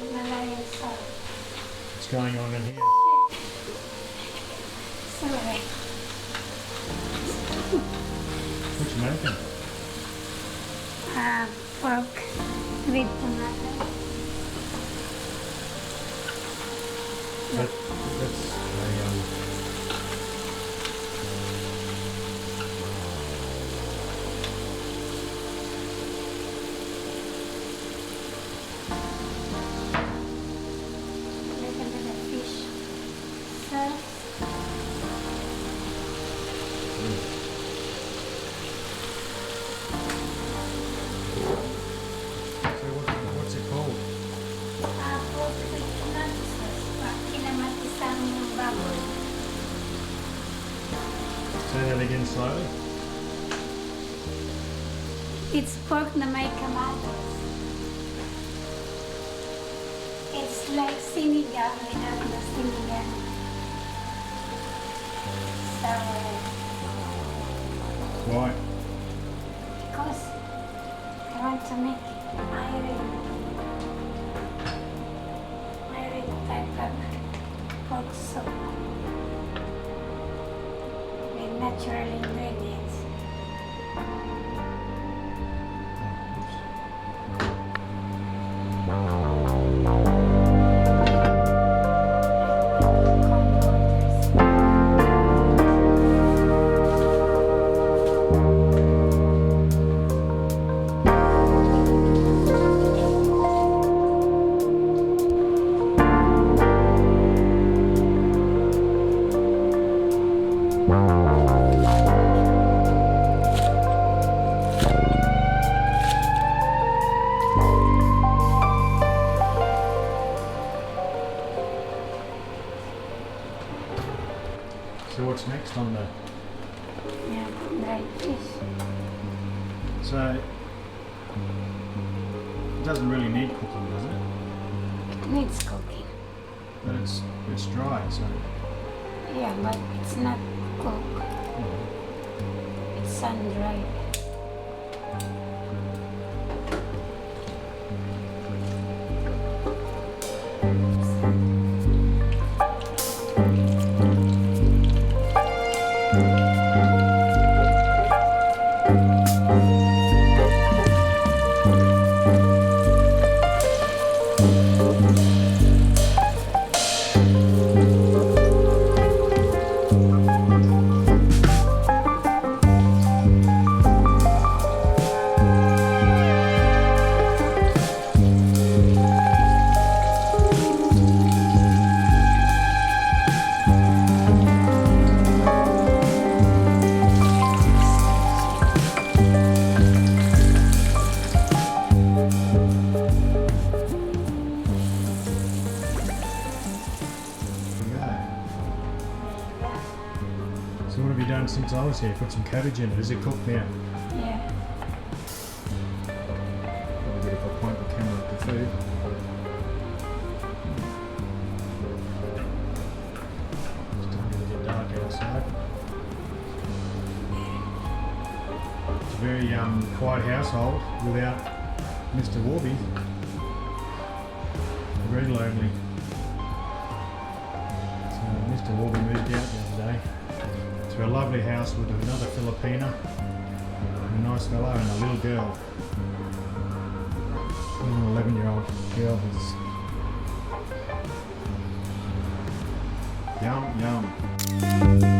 What's going on in here? Sorry. What you making? Pork with tomato. That's what's it called? Pork with tomato sauce. Kinamatisang Baboy. Say that again slowly. It's pork na may kamatis. It's like sinigang without the sinigang. So, Why? because I want to make Aireen type of pork soup with natural ingredients. So what's next on the... Yeah, dried fish. So, it doesn't really need cooking, does it? It needs cooking. But it's dry, so... Yeah, but it's not cooked. It's sun-dried. So what have you done since I was here? Put some cabbage in it. Is it cooked now? Yeah. Probably good if I point the camera at the food. It's starting to get dark outside. It's a very quiet household without Mr. Warbie. Very lonely. So Mr. Warbie moved out the other day to a lovely house with another Filipina, and a nice fellow and a little girl. An 11-year-old girl who's yum.